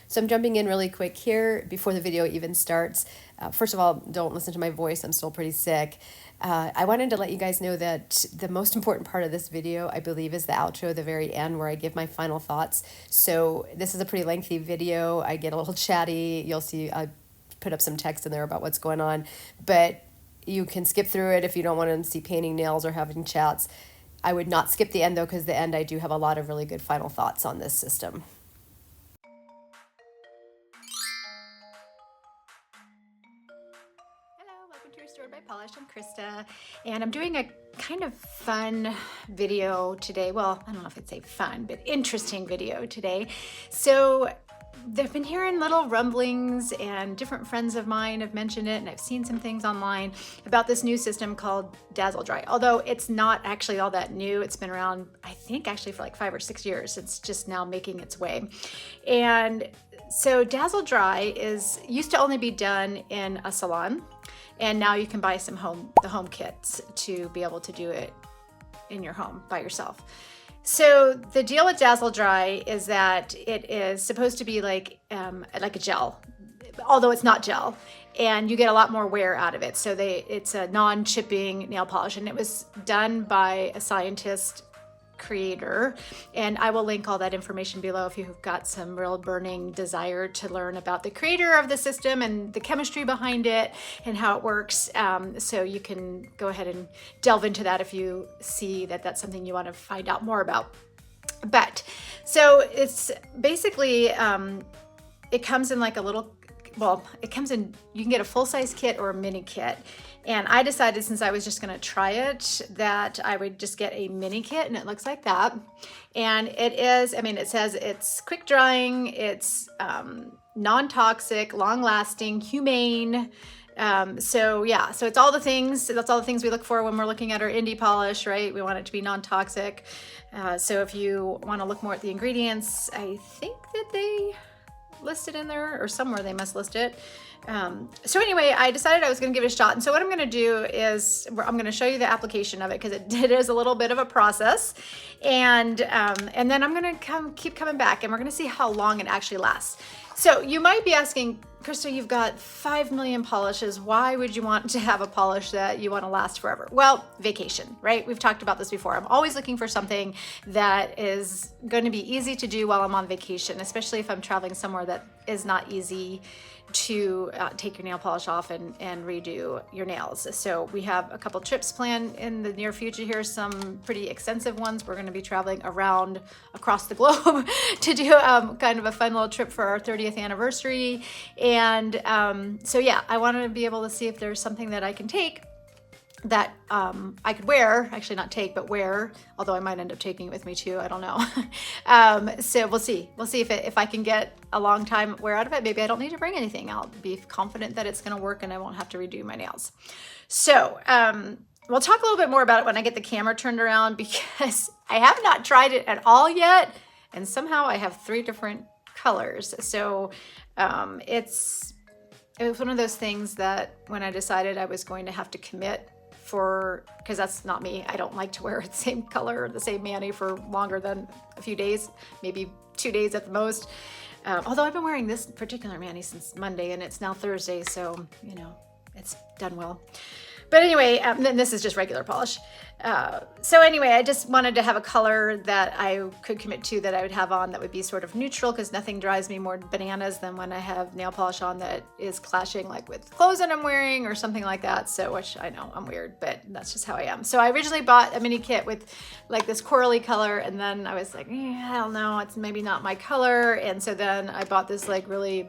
So I'm jumping in really quick here before the video even starts. First of all, don't listen to my voice. I'm still pretty sick. I wanted to let you guys know that the most important part of this video, I believe, is the outro, the very end, where I give my final thoughts. So this is a pretty lengthy video. I get a little chatty. You'll see I put up some text in there about what's going on. But you can skip through it if you don't want to see painting nails or having chats. I would not skip the end, though, because the end I do have a lot of really good final thoughts on this system. Restored by Polish. I'm Krista, and I'm doing a kind of fun video today. Well, I don't know if I'd say fun, but interesting video today. So I've been hearing little rumblings, and different friends of mine have mentioned it, and I've seen some things online about this new system called Dazzle Dry. Although it's not actually all that new. It's been around, I think, actually for like 5 or 6 years. It's just now making its way. And so Dazzle Dry used to only be done in a salon. And now you can buy the home kits to be able to do it in your home by yourself. So the deal with Dazzle Dry is that it is supposed to be like a gel, although it's not gel, and you get a lot more wear out of it. So it's a non-chipping nail polish, and it was done by a scientist creator, and I will link all that information below if you've got some real burning desire to learn about the creator of the system and the chemistry behind it and how it works. So you can go ahead and delve into that if you see that that's something you want to find out more about. But so it's basically it comes in like a little, well, it comes in, you can get a full-size kit or a mini kit. And I decided, since I was just gonna try it, that I would just get a mini kit, and it looks like that. And it is, I mean, it says it's quick drying, it's non-toxic, long-lasting, humane. So yeah, so it's all the things, that's all the things we look for when we're looking at our indie polish, right? We want it to be non-toxic. So if you wanna look more at the ingredients, I think that they listed in there, or somewhere they must list it. So anyway, I decided I was going to give it a shot. And so what I'm going to do is I'm going to show you the application of it, because it is a little bit of a process. And then I'm going to keep coming back, and we're going to see how long it actually lasts. So you might be asking, Krista, you've got 5 million polishes. Why would you want to have a polish that you want to last forever? Well, vacation, right? We've talked about this before. I'm always looking for something that is going to be easy to do while I'm on vacation, especially if I'm traveling somewhere that is not easy to take your nail polish off and redo your nails. So we have a couple trips planned in the near future here, some pretty extensive ones. We're going to be traveling across the globe to do kind of a fun little trip for our 30th anniversary. And so yeah, I wanted to be able to see if there's something that I can take that I could wear, actually not take, but wear, although I might end up taking it with me too, I don't know. So we'll see if I can get a long time wear out of it. Maybe I don't need to bring anything. I'll be confident that it's gonna work and I won't have to redo my nails. So we'll talk a little bit more about it when I get the camera turned around, because I have not tried it at all yet, and somehow I have 3 different colors. So it was one of those things that when I decided I was going to have to commit because that's not me. I don't like to wear the same color or the same mani for longer than a few days, maybe 2 days at the most. Although I've been wearing this particular mani since Monday, and it's now Thursday, so you know, it's done well. But anyway, then this is just regular polish. So anyway, I just wanted to have a color that I could commit to, that I would have on that would be sort of neutral, because nothing drives me more bananas than when I have nail polish on that is clashing like with clothes that I'm wearing or something like that. So, which I know I'm weird, but that's just how I am. So I originally bought a mini kit with like this corally color, and then I was like, I don't know, it's maybe not my color. And so then I bought this like really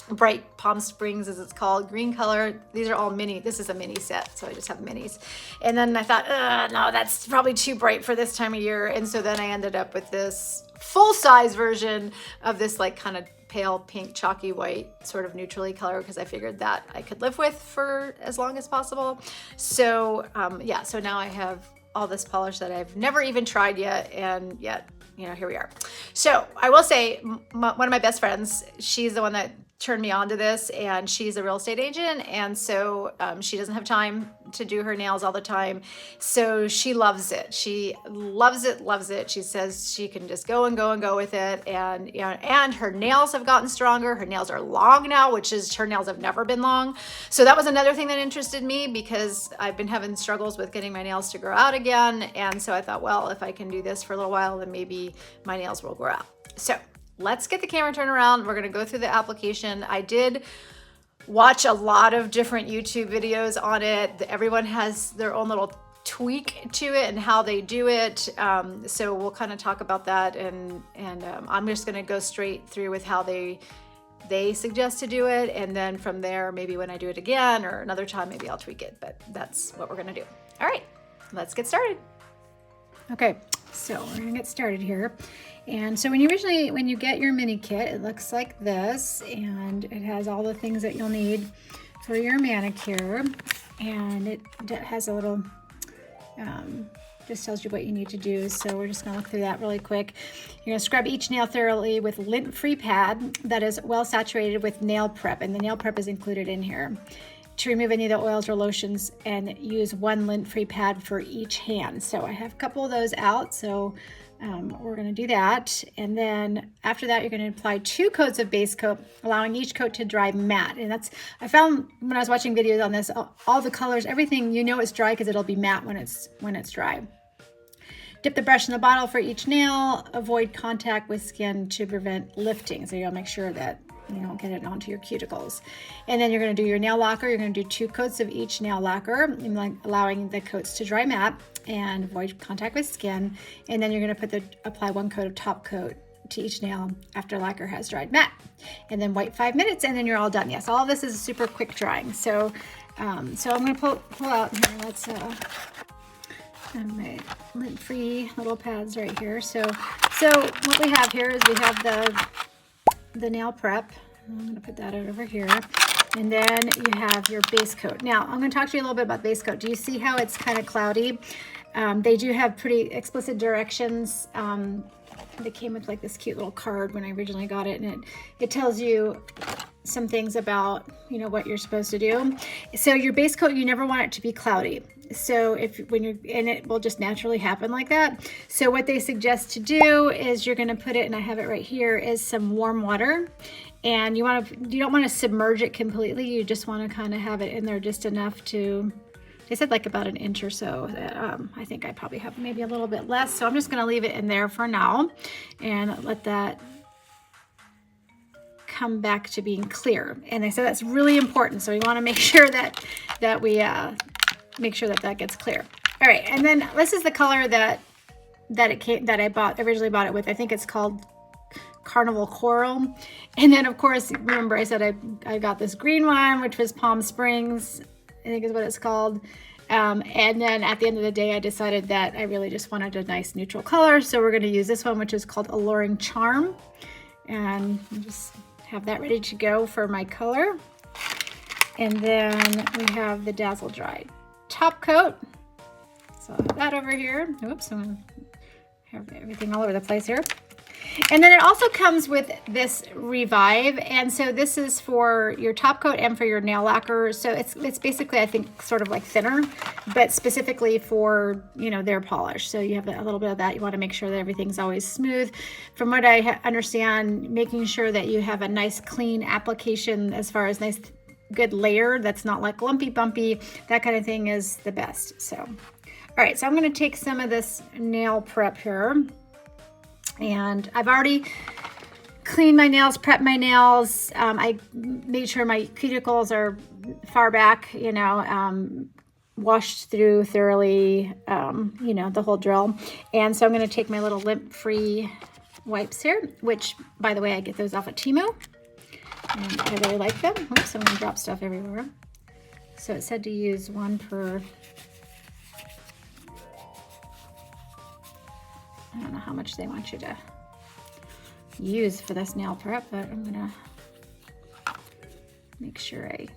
bright Palm Springs, as it's called, green color. These are all mini. This is a mini set, so I just have minis. And then I thought, no, that's probably too bright for this time of year. And so then I ended up with this full-size version of this like kind of pale pink, chalky white, sort of neutrally color, because I figured that I could live with for as long as possible. So yeah, so now I have all this polish that I've never even tried yet, and yet you know, here we are. So I will say one of my best friends, she's the one that turned me on to this, and she's a real estate agent. And so she doesn't have time to do her nails all the time. So she loves it. She loves it, loves it. She says she can just go and go and go with it. And, you know, and her nails have gotten stronger. Her nails are long now, which is, her nails have never been long. So that was another thing that interested me, because I've been having struggles with getting my nails to grow out again. And so I thought, well, if I can do this for a little while, then maybe my nails will grow out. So let's get the camera turned around. We're gonna go through the application. I did watch a lot of different YouTube videos on it. Everyone has their own little tweak to it and how they do it. So we'll kind of talk about that, and I'm just gonna go straight through with how they suggest to do it. And then from there, maybe when I do it again or another time, maybe I'll tweak it, but that's what we're gonna do. All right, let's get started. Okay, so we're gonna get started here. And so when you get your mini kit, it looks like this, and it has all the things that you'll need for your manicure. And it has a little, just tells you what you need to do. So we're just gonna look through that really quick. You're gonna scrub each nail thoroughly with lint-free pad that is well saturated with nail prep, and the nail prep is included in here. To remove any of the oils or lotions, and use one lint-free pad for each hand. So I have a couple of those out, so we're going to do that. And then after that, you're going to apply 2 coats of base coat, allowing each coat to dry matte. And that's, I found when I was watching videos on this, all the colors, everything, you know it's dry because it'll be matte when it's dry. Dip the brush in the bottle for each nail. Avoid contact with skin to prevent lifting. So you'll make sure that you don't get it onto your cuticles. And then you're going to do your nail lacquer. You're going to do 2 coats of each nail lacquer, allowing the coats to dry matte and avoid contact with skin. And then you're going to apply 1 coat of top coat to each nail after lacquer has dried matte. And then wait 5 minutes, and then you're all done. Yes, all of this is super quick drying. So, so I'm going to pull out here. Let's my lint-free little pads right here. So what we have here is we have the nail prep. I'm going to put that over here. And then you have your base coat. Now, I'm going to talk to you a little bit about base coat. Do you see how it's kind of cloudy? They do have pretty explicit directions. They came with like this cute little card when I originally got it, and it tells you some things about, you know, what you're supposed to do. So your base coat, you never want it to be cloudy. So when you're in it, will just naturally happen like that. So what they suggest to do is you're going to put it, and I have it right here, is some warm water. And you don't want to submerge it completely. You just want to kind of have it in there just enough to, they said like about an inch or so. I think I probably have maybe a little bit less. So I'm just going to leave it in there for now and let that come back to being clear. And they said that's really important. So we want to make sure that we make sure that gets clear. All right, and then this is the color that I originally bought it with. I think it's called Carnival Coral. And then of course, remember I said I got this green one, which was Palm Springs, I think is what it's called. And then at the end of the day, I decided that I really just wanted a nice neutral color. So we're going to use this one, which is called Alluring Charm. And just have that ready to go for my color. And then we have the Dazzle Dry top coat. So I'll have that over here. Oops, I'm going to have everything all over the place here. And then it also comes with this Revive, and so this is for your top coat and for your nail lacquer. So it's basically, I think, sort of like thinner, but specifically for, you know, their polish. So you have a little bit of that. You want to make sure that everything's always smooth. From what I understand, making sure that you have a nice clean application as far as nice good layer that's not like lumpy bumpy, that kind of thing is the best. So all right, so I'm going to take some of this nail prep here. And I've already cleaned my nails, prepped my nails. I made sure my cuticles are far back, you know, washed through thoroughly, you know, the whole drill. And so I'm going to take my little lint-free wipes here, which, by the way, I get those off at Temu. And I really like them. Oops, I'm going to drop stuff everywhere. So it said to use 1 per... I don't know how much they want you to use for this nail prep, but I'm gonna make sure I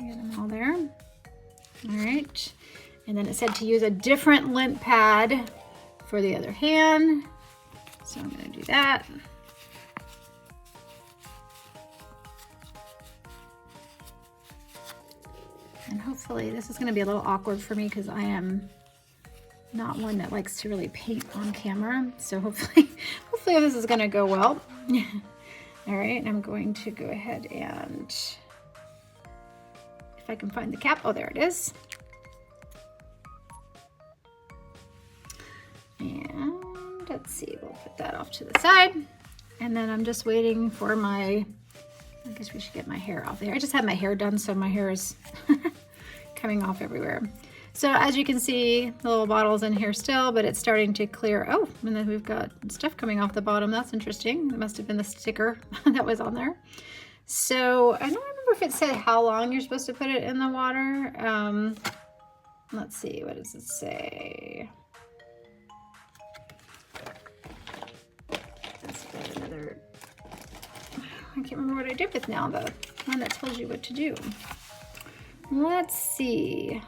get them all there. All right, and then it said to use a different lint pad for the other hand. So I'm going to do that. And hopefully this is going to be a little awkward for me because I am not one that likes to really paint on camera. So hopefully this is going to go well. All right, I'm going to go ahead and, if I can find the cap, oh, there it is. And let's see, we'll put that off to the side. And then I'm just waiting for my, I guess we should get my hair off there. I just had my hair done, so my hair is coming off everywhere. So as you can see, the little bottle's in here still, but it's starting to clear. Oh, and then we've got stuff coming off the bottom. That's interesting. It must have been the sticker that was on there. So I don't remember if it said how long you're supposed to put it in the water. Let's see, what does it say? Let's get another, I can't remember what I did with now, the one that tells you what to do. Let's see.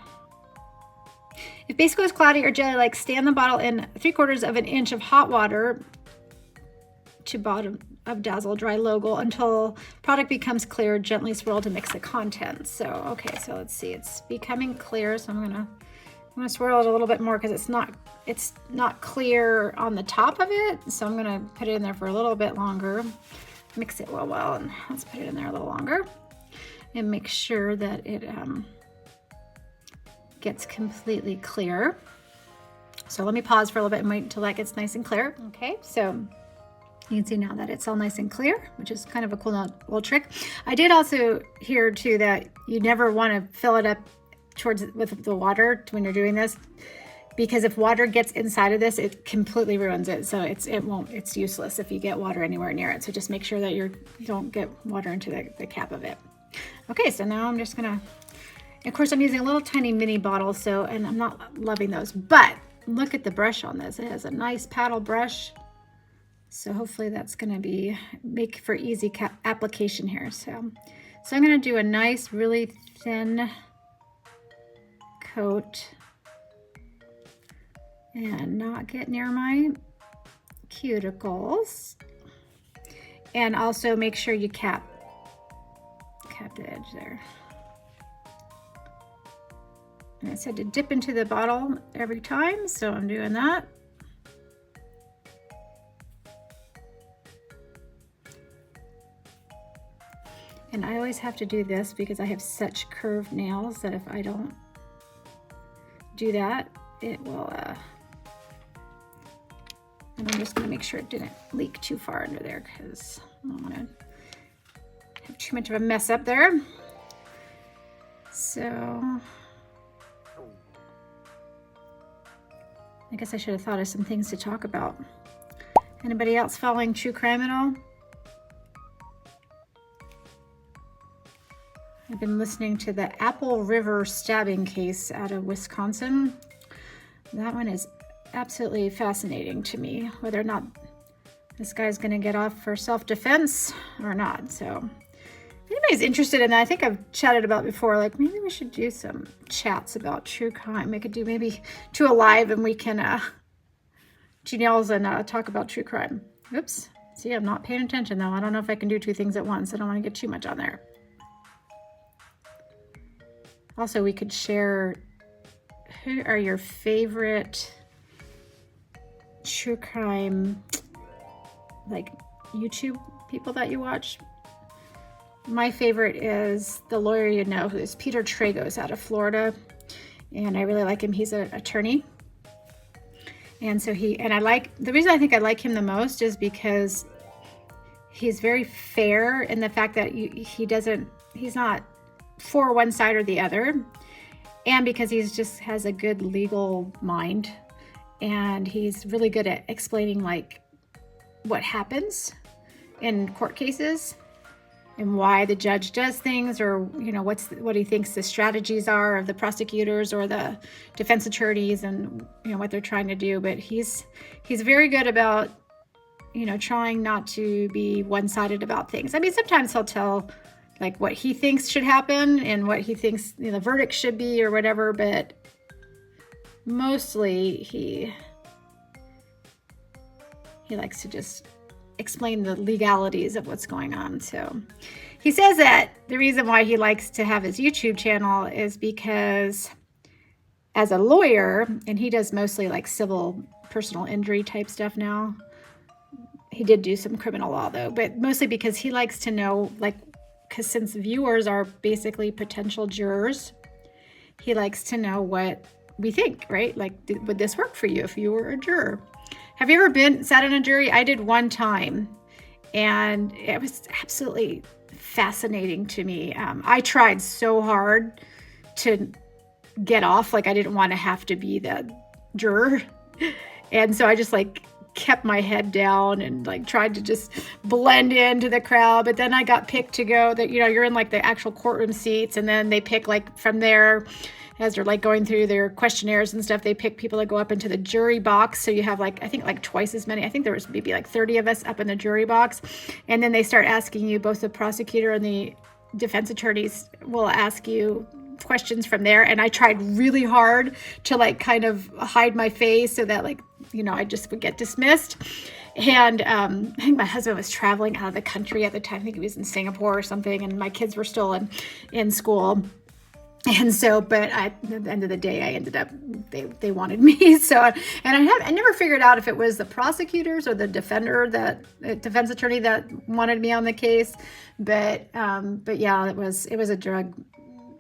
If base coat is cloudy or jelly-like, stand the bottle in 3/4 of an inch of hot water to bottom of Dazzle Dry logo until product becomes clear. Gently swirl to mix the contents. So, okay, so let's see. It's becoming clear, so I'm gonna swirl it a little bit more because it's not clear on the top of it. So I'm gonna put it in there for a little bit longer. Mix it well, and let's put it in there a little longer and make sure that it gets completely clear. So let me pause for a little bit and wait until that gets nice and clear. Okay, so you can see now that it's all nice and clear, which is kind of a cool little trick. I did also hear too that you never want to fill it up with the water when you're doing this, because if water gets inside of this, it completely ruins it. So it's useless if you get water anywhere near it. So just make sure that you don't get water into the cap of it. Okay, so now I'm just gonna, of course I'm using a little tiny mini bottle, so, and I'm not loving those, but look at the brush on this. It has a nice paddle brush. So hopefully that's gonna make for easy application here. So I'm gonna do a nice, really thin coat and not get near my cuticles. And also make sure you cap the edge there. And I said to dip into the bottle every time, so I'm doing that. And I always have to do this because I have such curved nails that if I don't do that, it will, and I'm just gonna make sure it didn't leak too far under there because I don't wanna have too much of a mess up there. So I guess I should have thought of some things to talk about. Anybody else following true crime at all? I've been listening to the Apple River stabbing case out of Wisconsin. That one is absolutely fascinating to me, whether or not this guy's gonna get off for self-defense or not. So if anybody's interested in that, I think I've chatted about before, like maybe we should do some chats about true crime. We could do maybe a live and we can Janelle's and talk about true crime. Oops, see, I'm not paying attention though. I don't know if I can do two things at once. I don't want to get too much on there. Also, we could share, who are your favorite true crime, like YouTube people that you watch? My favorite is The Lawyer You Know, who is Peter Tragos out of Florida. And I really like him. He's an attorney. And so the reason I think I like him the most is because he's very fair in the fact that he's not for one side or the other, and because he's just has a good legal mind, and he's really good at explaining like what happens in court cases and why the judge does things, or you know what he thinks the strategies are of the prosecutors or the defense attorneys, and you know what they're trying to do. But he's very good about trying not to be one-sided about things. I mean, sometimes he'll tell like what he thinks should happen and what he thinks the verdict should be or whatever, but mostly He likes to just explain the legalities of what's going on. So he says that the reason why he likes to have his YouTube channel is because as a lawyer, and he does mostly like civil personal injury type stuff now. He did do some criminal law though, but mostly because he likes to know, like, because since viewers are basically potential jurors, he likes to know what we think, right? Like, would this work for you if you were a juror? Have you ever sat in a jury? I did one time, and it was absolutely fascinating to me. I tried so hard to get off, like I didn't want to have to be the juror. And so I just like kept my head down and like tried to just blend into the crowd. But then I got picked to go that, you know, you're in like the actual courtroom seats, and then they pick like from there, as they're like going through their questionnaires and stuff, they pick people that go up into the jury box. So you have like, I think like twice as many. I think there was maybe like 30 of us up in the jury box. And then they start asking you, both the prosecutor and the defense attorneys will ask you questions from there. And I tried really hard to like kind of hide my face so that, like, you know, I just would get dismissed. And I think my husband was traveling out of the country at the time. I think he was in Singapore or something, and my kids were still in school. And so, but at the end of the day, I ended up, they wanted me. So, and I never figured out if it was the prosecutors or the defense attorney that wanted me on the case. But yeah, it was a drug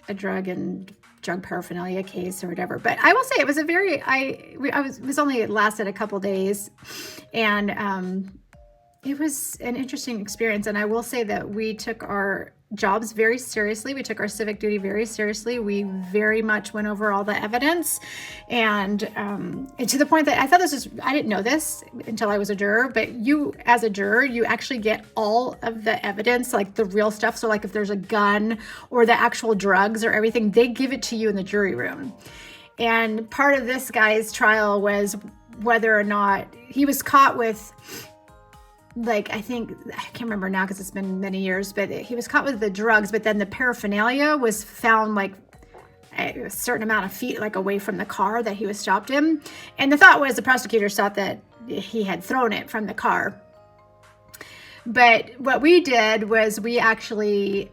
and drug paraphernalia case or whatever. But I will say it was it lasted a couple days, and it was an interesting experience. And I will say that we took our jobs very seriously. We took our civic duty very seriously. We very much went over all the evidence, and to the point that I thought I didn't know this until I was a juror, but you, as a juror, you actually get all of the evidence, like the real stuff. So like if there's a gun or the actual drugs or everything, they give it to you in the jury room. And part of this guy's trial was whether or not he was caught with, like, I can't remember now because it's been many years, but he was caught with the drugs, but then the paraphernalia was found like a certain amount of feet like away from the car that he was stopped in. And the thought was, the prosecutors thought that he had thrown it from the car. But what we did was we actually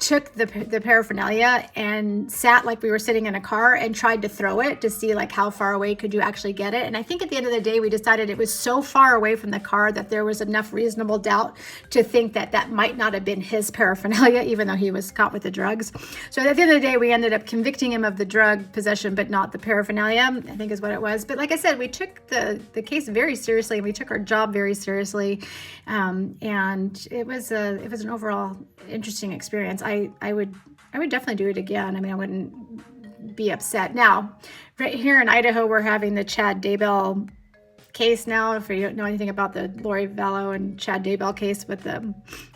took the paraphernalia and sat like we were sitting in a car and tried to throw it to see like how far away could you actually get it. And I think at the end of the day, we decided it was so far away from the car that there was enough reasonable doubt to think that that might not have been his paraphernalia, even though he was caught with the drugs. So at the end of the day, we ended up convicting him of the drug possession, but not the paraphernalia, I think is what it was. But like I said, we took the case very seriously, and we took our job very seriously. And it was an overall interesting experience. I would definitely do it again. I mean, I wouldn't be upset. Now, right here in Idaho, we're having the Chad Daybell case now. If you don't know anything about the Lori Vallow and Chad Daybell case with the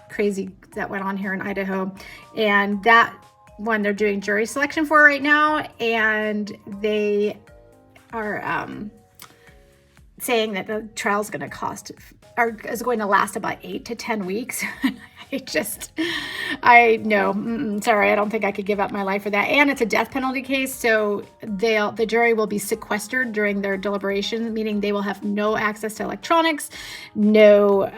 crazy that went on here in Idaho, and that one they're doing jury selection for right now, and they are saying that the trial is going to last about 8 to 10 weeks. Sorry, I don't think I could give up my life for that. And it's a death penalty case, so the jury will be sequestered during their deliberation, meaning they will have no access to electronics, no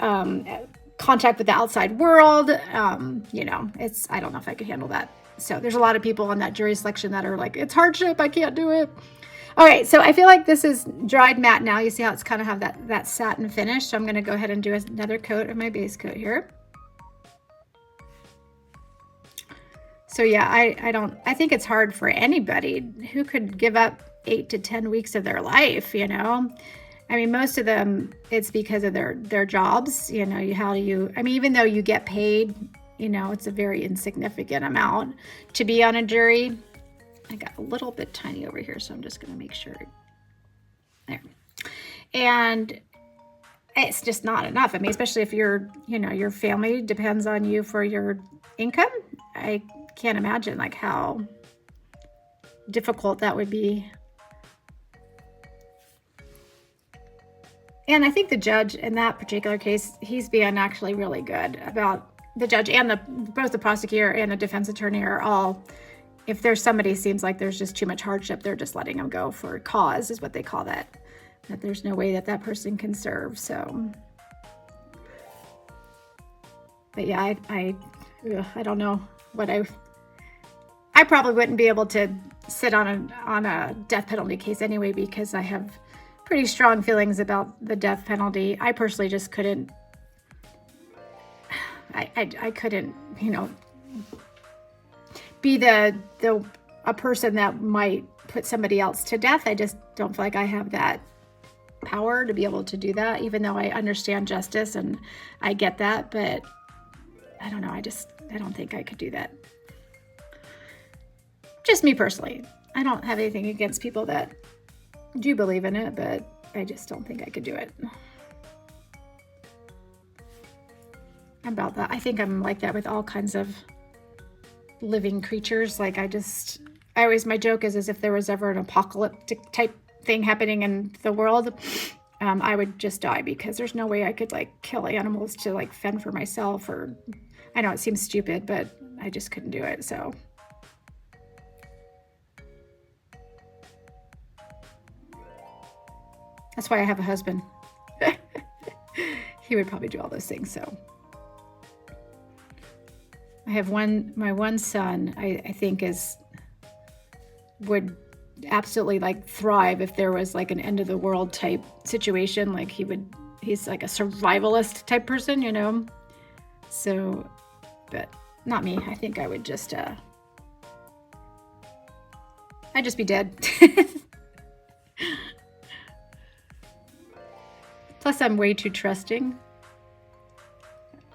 contact with the outside world. I don't know if I could handle that. So there's a lot of people on that jury selection that are like, it's hardship, I can't do it. All right, so I feel like this is dried matte now. You see how it's kind of have that satin finish. So I'm going to go ahead and do another coat of my base coat here. So yeah, I think it's hard for anybody who could give up 8 to 10 weeks of their life, you know. I mean, most of them, it's because of their jobs, you know. Even though you get paid, you know, it's a very insignificant amount to be on a jury. I got a little bit tiny over here, so I'm just going to make sure. There. And it's just not enough. I mean, especially if your family depends on you for your income. I can't imagine like how difficult that would be. And I think the judge in that particular case, he's being actually really good about, the judge and both the prosecutor and the defense attorney are all, if there's somebody seems like there's just too much hardship, they're just letting them go for cause, is what they call that. that there's no way that that person can serve. So, but yeah, I don't know what I probably wouldn't be able to sit on a death penalty case anyway, because I have pretty strong feelings about the death penalty. I personally just couldn't. I couldn't, you know, be a person that might put somebody else to death. I just don't feel like I have that power to be able to do that, even though I understand justice and I get that, but I don't know. I don't think I could do that. Just me personally. I don't have anything against people that do believe in it, but I just don't think I could do it. About that. I think I'm like that with all kinds of living creatures. Like my joke is if there was ever an apocalyptic type thing happening in the world, I would just die, because there's no way I could like kill animals to like fend for myself, or I know it seems stupid, but I just couldn't do it. So that's why I have a husband. He would probably do all those things. So I have my one son, I think would absolutely like thrive if there was like an end of the world type situation. Like he's like a survivalist type person, you know? So, but not me. I think I would just, I'd just be dead. Plus I'm way too trusting.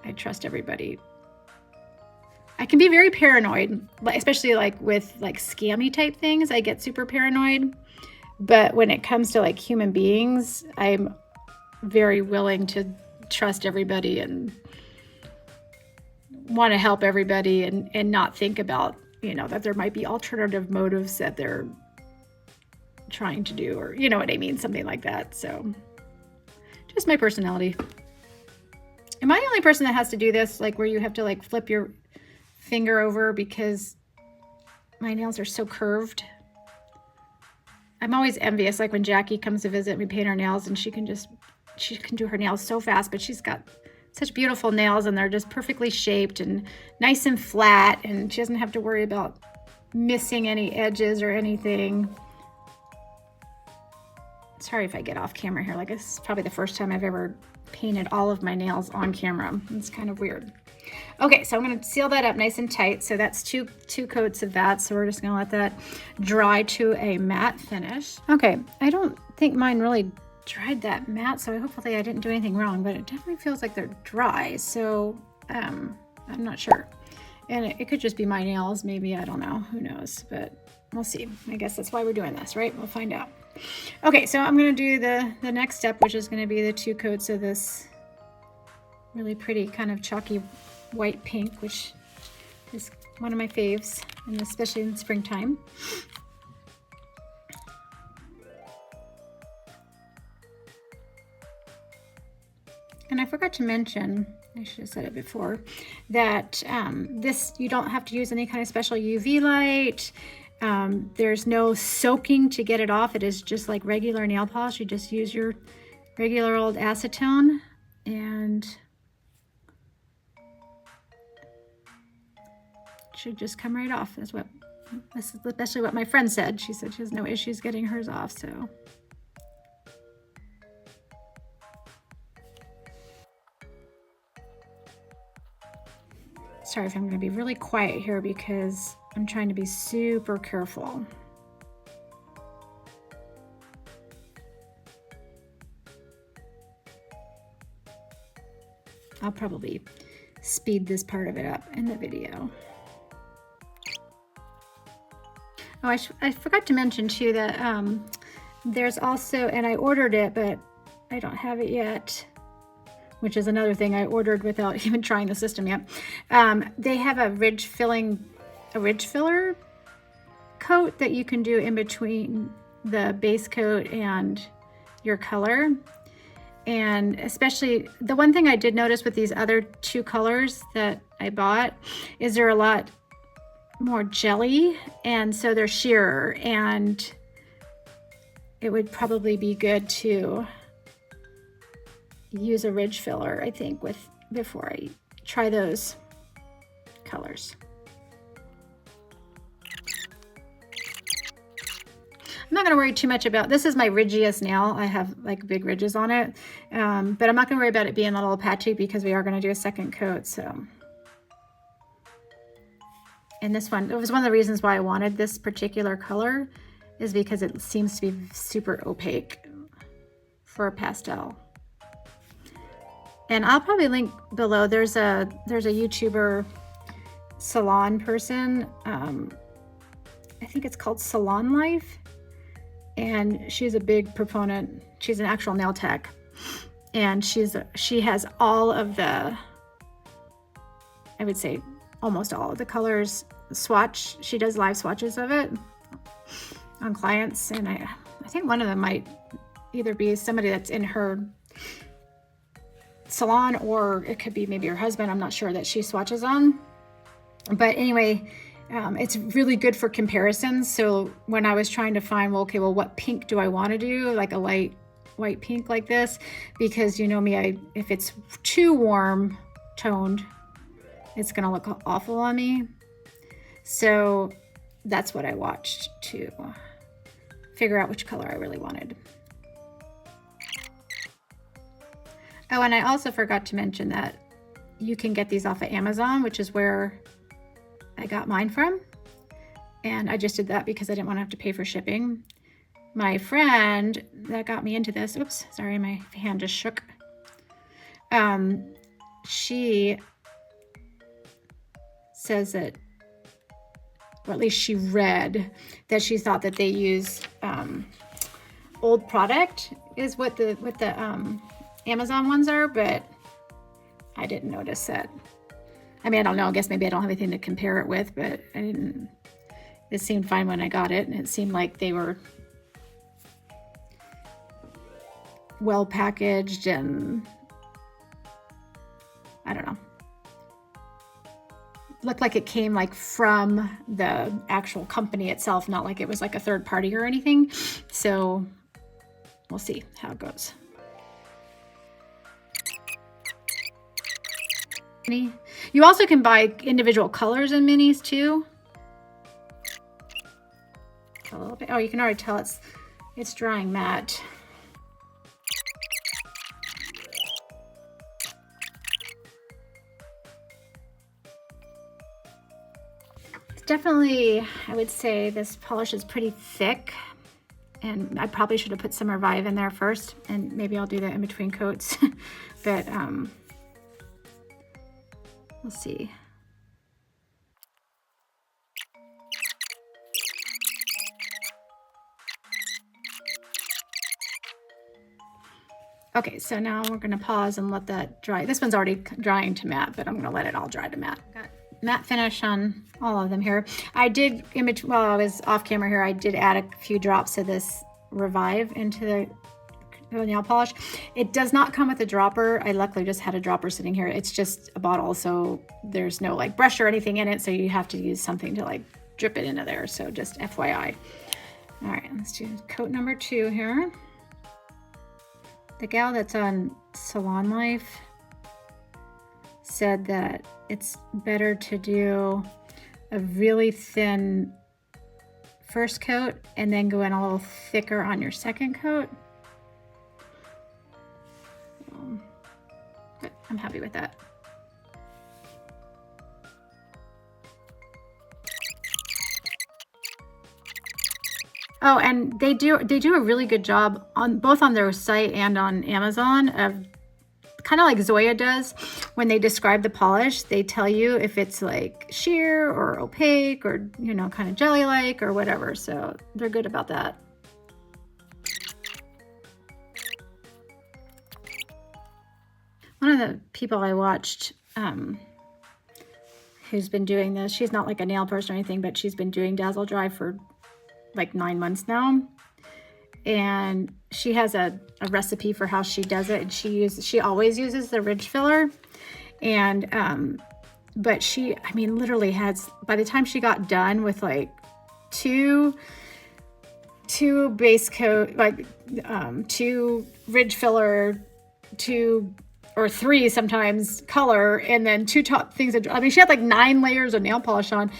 I trust everybody. I can be very paranoid, especially like with like scammy type things. I get super paranoid, but when it comes to like human beings, I'm very willing to trust everybody and want to help everybody, and not think about, you know, that there might be alternative motives that they're trying to do, or you know what I mean, something like that. So just my personality. Am I the only person that has to do this, like where you have to like flip your finger over because my nails are so curved? I'm always envious, like when Jackie comes to visit, we paint her nails, and she can do her nails so fast, but she's got such beautiful nails, and they're just perfectly shaped and nice and flat, and she doesn't have to worry about missing any edges or anything. Sorry if I get off camera here. Like, this is probably the first time I've ever painted all of my nails on camera. It's kind of weird. Okay, so I'm going to seal that up nice and tight. So that's two coats of that. So we're just going to let that dry to a matte finish. Okay, I don't think mine really dried that matte, so hopefully I didn't do anything wrong, but it definitely feels like they're dry. So I'm not sure. And it could just be my nails, maybe, I don't know, who knows, but we'll see. I guess that's why we're doing this, right? We'll find out. Okay, so I'm going to do the next step, which is going to be the 2 coats of this really pretty kind of chalky white pink, which is one of my faves, and especially in springtime. And I forgot to mention, I should have said it before, that this, you don't have to use any kind of special UV light. There's no soaking to get it off. It is just like regular nail polish. You just use your regular old acetone, and it should just come right off. That's especially what my friend said. She said she has no issues getting hers off, so. Sorry if I'm going to be really quiet here because I'm trying to be super careful. I'll probably speed this part of it up in the video. Oh, I forgot to mention too that there's also, and I ordered it, but I don't have it yet, which is another thing I ordered without even trying the system yet. They have a ridge filler coat that you can do in between the base coat and your color. And especially, the one thing I did notice with these other 2 colors that I bought is they're a lot more jelly, and so they're sheerer, and it would probably be good to use a ridge filler, I think, before I try those colors. I'm not going to worry too much about, this is my ridgiest nail. I have like big ridges on it, but I'm not going to worry about it being a little patchy because we are going to do a second coat. So, and this one, it was one of the reasons why I wanted this particular color, is because it seems to be super opaque for a pastel. And I'll probably link below. There's a YouTuber salon person. I think it's called Salon Life. And she's a big proponent. She's an actual nail tech. And she has all of the, I would say almost all of the colors swatch. She does live swatches of it on clients. And I think one of them might either be somebody that's in her salon, or it could be maybe her husband. I'm not sure, that she swatches on. But anyway, it's really good for comparisons. So when I was trying to find, well, okay, well, what pink do I want to do? Like a light white pink like this, because you know me, if it's too warm toned, it's gonna look awful on me. So that's what I watched to figure out which color I really wanted. Oh, and I also forgot to mention that you can get these off of Amazon, which is where I got mine from. And I just did that because I didn't want to have to pay for shipping. My friend that got me into this, oops, sorry, my hand just shook. She says that, or at least she read that she thought that they use old product is what the Amazon ones are, but I didn't notice that. I mean, I don't know, I guess maybe I don't have anything to compare it with, but I didn't, it seemed fine when I got it, and it seemed like they were well packaged, and I don't know, looked like it came like from the actual company itself, not like it was like a third party or anything. So we'll see how it goes. You also can buy individual colors in minis too. A little bit. Oh, you can already tell it's drying matte. It's definitely, I would say this polish is pretty thick, and I probably should have put some Revive in there first, and maybe I'll do that in between coats. But we'll see. Okay, so now we're gonna pause and let that dry. This one's already drying to matte, but I'm gonna let it all dry to matte. Got matte finish on all of them here. I did, while I was off camera here, I did add a few drops of this Revive into the nail polish. It does not come with a dropper. I luckily just had a dropper sitting here. It's just a bottle, so there's no like brush or anything in it, so you have to use something to like drip it into there, so just FYI. All right, let's do coat number 2 here. The gal that's on Salon Life said that it's better to do a really thin first coat and then go in a little thicker on your second coat. But I'm happy with that. Oh, and they do a really good job on both on their site and on Amazon of kind of like Zoya does. When they describe the polish, they tell you if it's like sheer or opaque or, you know, kind of jelly-like or whatever. So they're good about that. One of the people I watched who's been doing this, she's not like a nail person or anything, but she's been doing Dazzle Dry for like 9 months now, and she has a recipe for how she does it, and she always uses the ridge filler, and but she, I mean, literally has, by the time she got done with like two 2 base coat, like 2 ridge filler, 2 or 3 sometimes color, and then 2 top things. I mean, she had like 9 layers of nail polish on,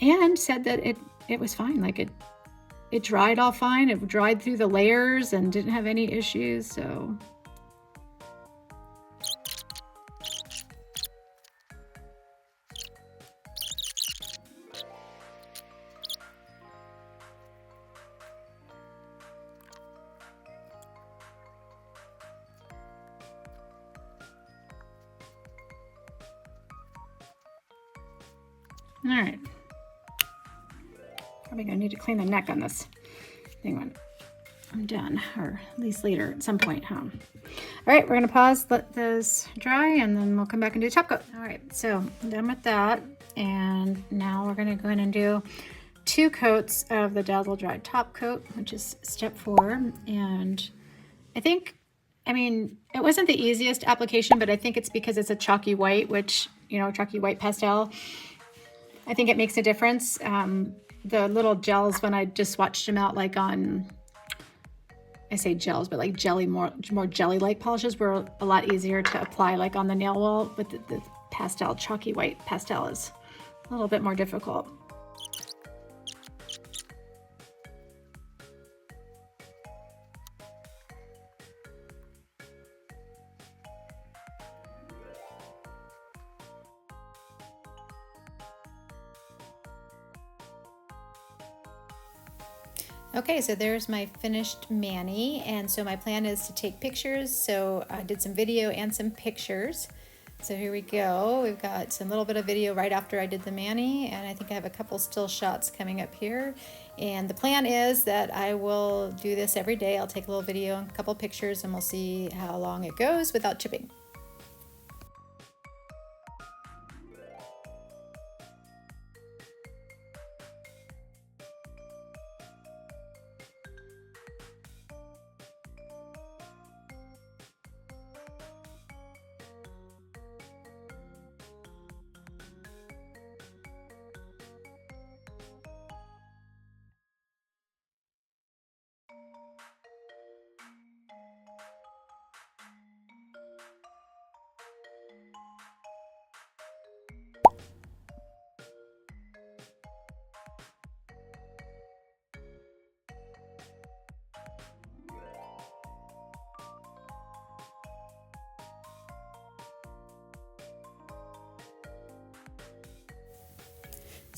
and said that it was fine. Like it dried all fine. It dried through the layers and didn't have any issues. So. All right. Probably gonna need to clean the neck on this thing when I'm done, or at least later at some point, huh? All right, we're gonna pause, let those dry, and then we'll come back and do top coat. All right, so I'm done with that. And now we're gonna go in and do 2 coats of the Dazzle Dry top coat, which is step 4. And I mean, it wasn't the easiest application, but I think it's because it's a chalky white, which, you know, chalky white pastel. I think it makes a difference. The little gels, when I just swatched them out, like on, I say gels, but like jelly, more jelly-like polishes were a lot easier to apply, like on the nail wall. But the pastel, chalky white pastel is a little bit more difficult. Okay, so there's my finished mani, and so my plan is to take pictures. So I did some video and some pictures. So here we go. We've got some little bit of video right after I did the mani, and I think I have a couple still shots coming up here. And the plan is that I will do this every day. I'll take a little video and a couple pictures, and we'll see how long it goes without chipping.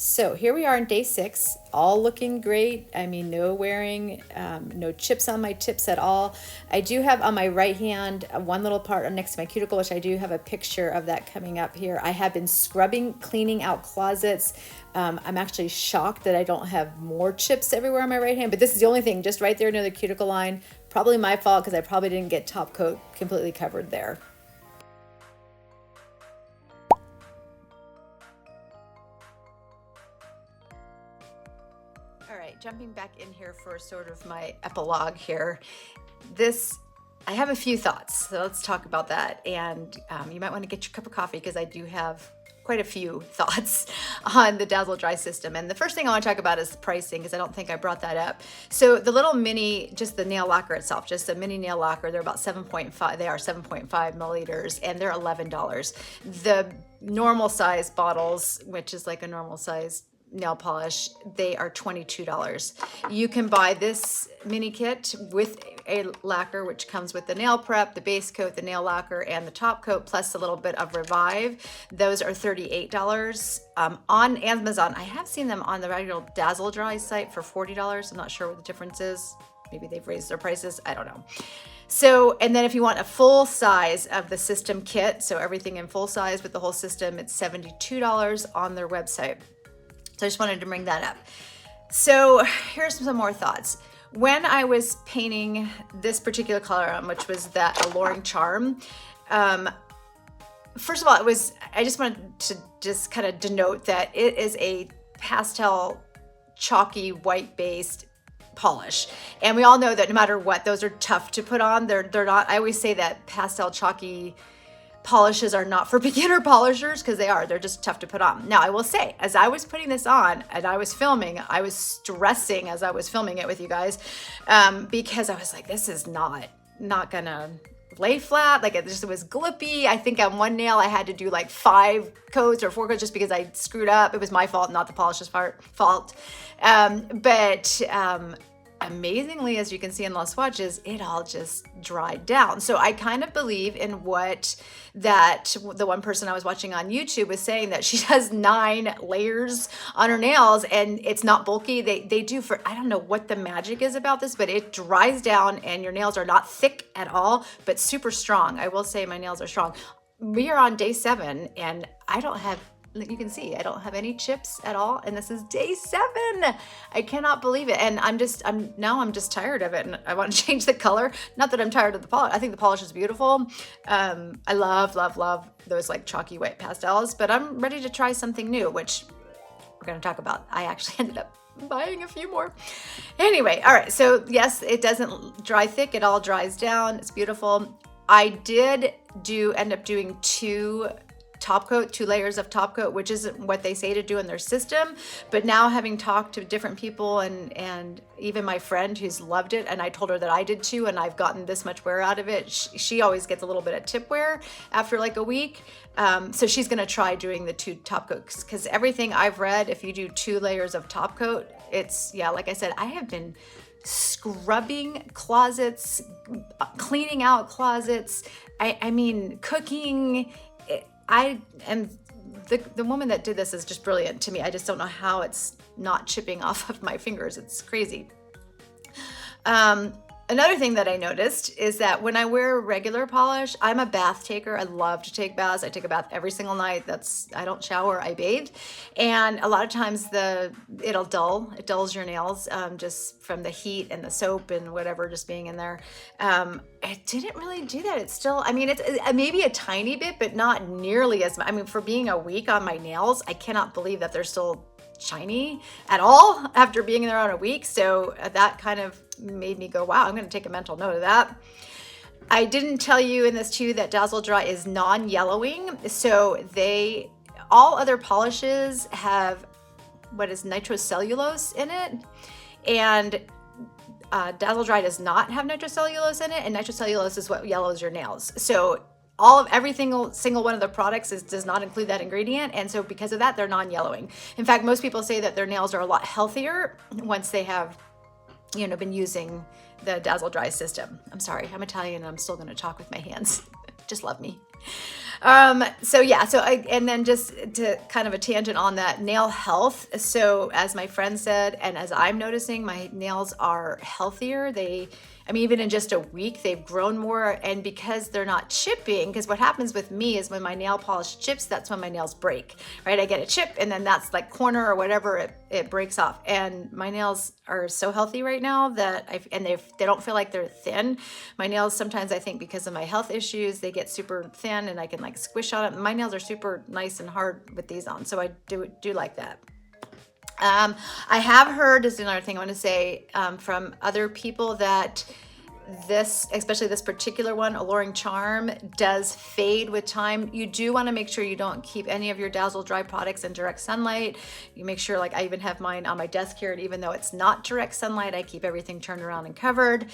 So here we are on day 6, all looking great. I mean, no wearing, no chips on my tips at all. I do have on my right hand one little part next to my cuticle, which I do have a picture of that coming up here. I have been scrubbing, cleaning out closets. I'm actually shocked that I don't have more chips everywhere on my right hand, but this is the only thing just right there near the cuticle line. Probably my fault because I probably didn't get top coat completely covered there. All right, jumping back in here for sort of my epilogue here. I have a few thoughts, so let's talk about that. And you might want to get your cup of coffee because I do have quite a few thoughts on the Dazzle Dry system. And the first thing I want to talk about is the pricing, because I don't think I brought that up. So the little mini, just the nail lacquer itself, just a mini nail lacquer, they're about 7.5, they are 7.5 milliliters, and they're $11. The normal size bottles, which is like a normal size nail polish, they are $22. You can buy this mini kit with a lacquer, which comes with the nail prep, the base coat, the nail lacquer, and the top coat, plus a little bit of Revive. Those are $38. On Amazon, I have seen them on the regular Dazzle Dry site for $40. I'm not sure what the difference is. Maybe they've raised their prices. I don't know. So, and then if you want a full size of the system kit, so everything in full size with the whole system, it's $72 on their website. So I just wanted to bring that up. So here's some more thoughts. When I was painting this particular color on, which was that Alluring Charm, first of all, I just wanted to just kind of denote that it is a pastel, chalky, white-based polish. And we all know that no matter what, those are tough to put on. They're not, I always say that pastel, chalky, polishes are not for beginner polishers, because they're just tough to put on. Now, I will say, as I was putting this on and I was filming, I was stressing as I was filming it with you guys, because I was like, this is not gonna lay flat. Like, it just was glippy. I think on one nail I had to do like 5 coats or 4 coats just because I screwed up. It was my fault, not the polisher's fault. But amazingly, as you can see in the swatches, it all just dried down. So I kind of believe in what the one person I was watching on YouTube was saying, that she has 9 layers on her nails and it's not bulky. They do, for, I don't know what the magic is about this, but it dries down and your nails are not thick at all, but super strong. I will say my nails are strong. We are on day 7 and I don't have, you can see, I don't have any chips at all. And this is day 7. I cannot believe it. And I'm just tired of it. And I want to change the color. Not that I'm tired of the polish. I think the polish is beautiful. I love, love, love those like chalky white pastels, but I'm ready to try something new, which we're going to talk about. I actually ended up buying a few more. Anyway, all right. So yes, it doesn't dry thick. It all dries down. It's beautiful. I did end up doing 2 layers of top coat, which isn't what they say to do in their system. But now, having talked to different people and even my friend who's loved it, and I told her that I did too, and I've gotten this much wear out of it. She always gets a little bit of tip wear after like a week. So she's going to try doing the 2 top coats, because everything I've read, if you do 2 layers of top coat, it's, yeah, like I said, I have been scrubbing closets, cleaning out closets. I mean, cooking. The woman that did this is just brilliant to me. I just don't know how it's not chipping off of my fingers. It's crazy. Another thing that I noticed is that when I wear regular polish, I'm a bath taker. I love to take baths. I take a bath every single night. I don't shower, I bathe. And a lot of times it dulls your nails, just from the heat and the soap and whatever just being in there. It didn't really do that. It's still, I mean, it's maybe a tiny bit, but not nearly as much. I mean, for being a week on my nails, I cannot believe that they're still shiny at all after being there on a week. So that kind of made me go, wow, I'm going to take a mental note of that. I didn't tell you in this too that Dazzle Dry is non-yellowing. So all other polishes have what is nitrocellulose in it, and Dazzle Dry does not have nitrocellulose in it, and nitrocellulose is what yellows your nails. So every single one of the products does not include that ingredient, and so because of that, they're non-yellowing. In fact, most people say that their nails are a lot healthier once they have, been using the Dazzle Dry system. I'm sorry, I'm Italian and I'm still going to talk with my hands. Just love me. And then just to kind of a tangent on that, nail health. So as my friend said, and as I'm noticing, my nails are healthier. Even in just a week, they've grown more. And because they're not chipping, because what happens with me is when my nail polish chips, that's when my nails break, right? I get a chip and then that's like corner or whatever, it breaks off. And my nails are so healthy right now that they don't feel like they're thin. My nails, sometimes I think because of my health issues, they get super thin and I can like squish on it. My nails are super nice and hard with these on. So I do like that. I have heard, this is another thing I want to say, from other people that especially this particular one, Alluring Charm, does fade with time. You do want to make sure you don't keep any of your Dazzle Dry products in direct sunlight. You make sure, like I even have mine on my desk here, and even though it's not direct sunlight, I keep everything turned around and covered.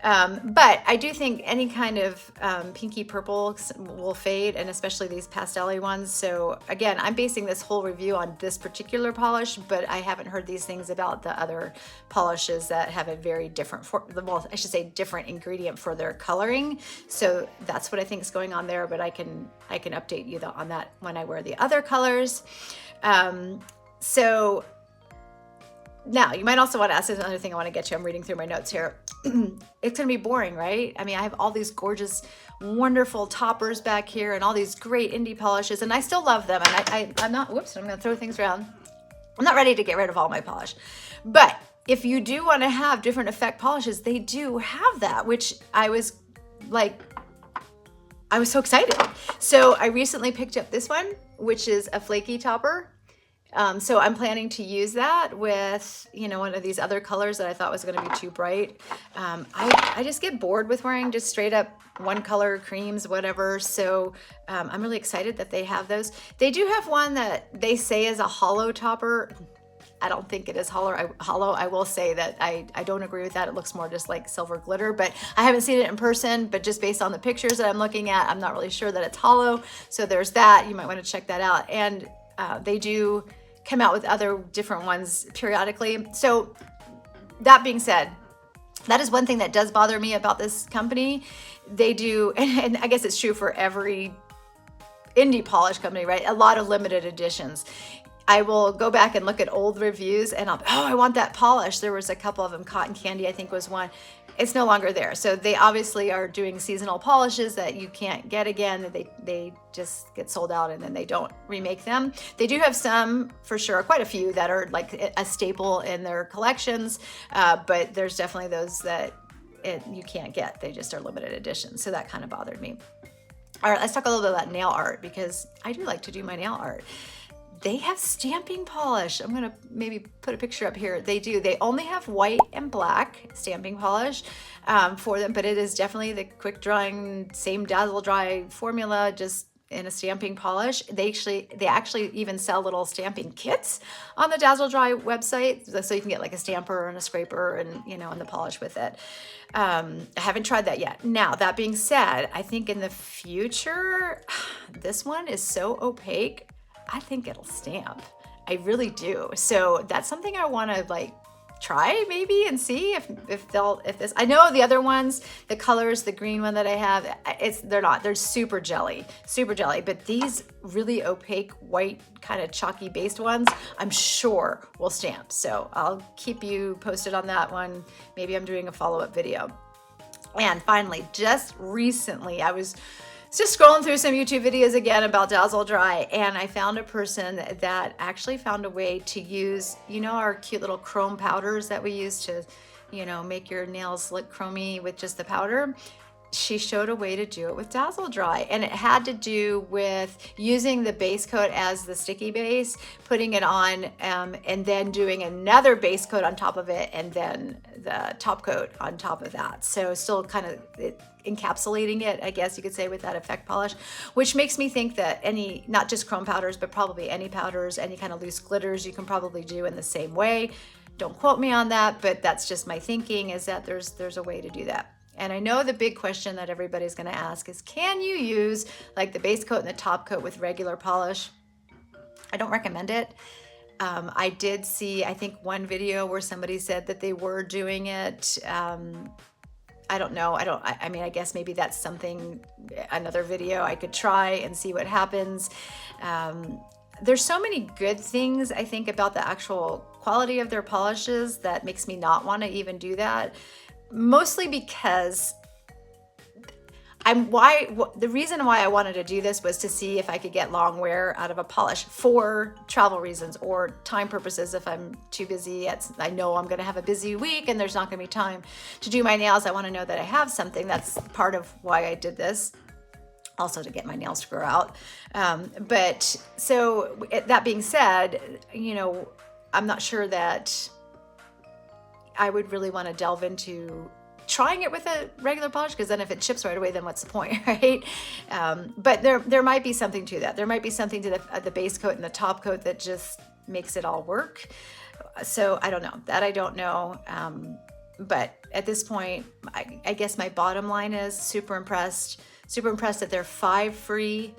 But I do think any kind of pinky purple will fade, and especially these pastel-y ones. So again, I'm basing this whole review on this particular polish, but I haven't heard these things about the other polishes that have a very different, different ingredient for their coloring. So that's what I think is going on there, but I can update you on that when I wear the other colors. So now you might also want to ask, this another thing I want to get you. I'm reading through my notes here. It's going to be boring, right? I mean, I have all these gorgeous, wonderful toppers back here and all these great indie polishes, and I still love them. And I'm not, whoops, I'm going to throw things around. I'm not ready to get rid of all my polish, but if you do want to have different effect polishes, they do have that, which I was so excited. So I recently picked up this one, which is a flaky topper. So I'm planning to use that with, you know, one of these other colors that I thought was going to be too bright. I just get bored with wearing just straight up one color creams, whatever. So I'm really excited that they have those. They do have one that they say is a hollow topper. I don't think it is hollow. I will say that I don't agree with that. It looks more just like silver glitter, but I haven't seen it in person, but just based on the pictures that I'm looking at, I'm not really sure that it's hollow. So there's that. You might want to check that out. And they do come out with other different ones periodically. So that being said, that is one thing that does bother me about this company. They do, and I guess it's true for every indie polish company, right? A lot of limited editions. I will go back and look at old reviews and oh, I want that polish. There was a couple of them. Cotton Candy, I think, was one. It's no longer there. So they obviously are doing seasonal polishes that you can't get again. They just get sold out and then they don't remake them. They do have some, for sure, quite a few that are like a staple in their collections, but there's definitely those that you can't get. They just are limited editions. So that kind of bothered me. All right, let's talk a little bit about nail art because I do like to do my nail art. They have stamping polish. I'm gonna maybe put a picture up here. They do. They only have white and black stamping polish for them, but it is definitely the quick drying, same Dazzle Dry formula, just in a stamping polish. They actually even sell little stamping kits on the Dazzle Dry website, so you can get like a stamper and a scraper and, you know, and the polish with it. I haven't tried that yet. Now, that being said, I think in the future, this one is so opaque, I think it'll stamp. I really do. So that's something I want to like try maybe and see if this, I know the other ones, the colors, the green one that I have, they're super jelly, but these really opaque white kind of chalky based ones, I'm sure will stamp. So I'll keep you posted on that one. Maybe I'm doing a follow-up video. And finally, just recently, I was just scrolling through some YouTube videos again about Dazzle Dry, and I found a person that actually found a way to use, you know, our cute little chrome powders that we use to, you know, make your nails look chromy with just the powder. She showed a way to do it with Dazzle Dry, and it had to do with using the base coat as the sticky base, putting it on, and then doing another base coat on top of it, and then the top coat on top of that. So still kind of encapsulating it, I guess you could say, with that effect polish, which makes me think that not just chrome powders, but probably any powders, any kind of loose glitters you can probably do in the same way. Don't quote me on that, but that's just my thinking, is that there's a way to do that. And I know the big question that everybody's going to ask is, can you use like the base coat and the top coat with regular polish? I don't recommend it. I did see, I think, one video where somebody said that they were doing it. I don't know. I mean, I guess maybe that's something, another video I could try and see what happens. There's so many good things, I think, about the actual quality of their polishes that makes me not want to even do that. Mostly because the reason why I wanted to do this was to see if I could get long wear out of a polish for travel reasons or time purposes. If I'm too busy, I know I'm going to have a busy week and there's not going to be time to do my nails. I want to know that I have something. That's part of why I did this. Also to get my nails to grow out. But so that being said, you know, I'm not sure that I would really want to delve into trying it with a regular polish, because then if it chips right away, then what's the point, right? But there might be something to that. There might be something to the base coat and the top coat that just makes it all work. So I don't know. That I don't know. But at this point, I guess my bottom line is super impressed that they're 5 free,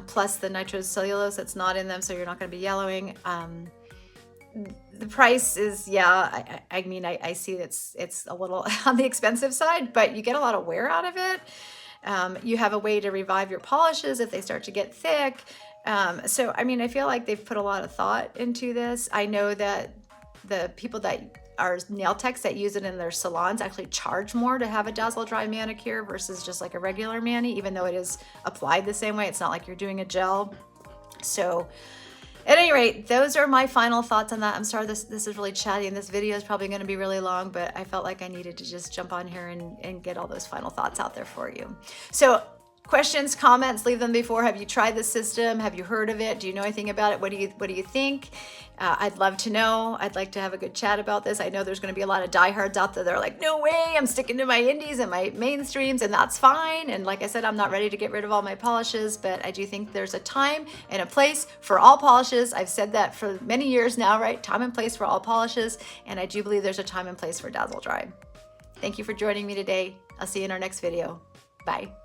plus the nitrocellulose that's not in them, so you're not going to be yellowing. The price is, yeah, I mean, I see it's a little on the expensive side, but you get a lot of wear out of it. You have a way to revive your polishes if they start to get thick. So, I mean, I feel like they've put a lot of thought into this. I know that the people that are nail techs that use it in their salons actually charge more to have a Dazzle Dry manicure versus just like a regular mani, even though it is applied the same way. It's not like you're doing a gel. So at any rate, those are my final thoughts on that. I'm sorry this is really chatty and this video is probably going to be really long, but I felt like I needed to just jump on here and get all those final thoughts out there for you. So questions, comments, leave them before. Have you tried this system? Have you heard of it? Do you know anything about it? What do you think? I'd love to know. I'd like to have a good chat about this. I know there's going to be a lot of diehards out there that are like, no way, I'm sticking to my indies and my mainstreams, and that's fine. And like I said, I'm not ready to get rid of all my polishes, but I do think there's a time and a place for all polishes. I've said that for many years now, right? Time and place for all polishes. And I do believe there's a time and place for Dazzle Dry. Thank you for joining me today. I'll see you in our next video. Bye.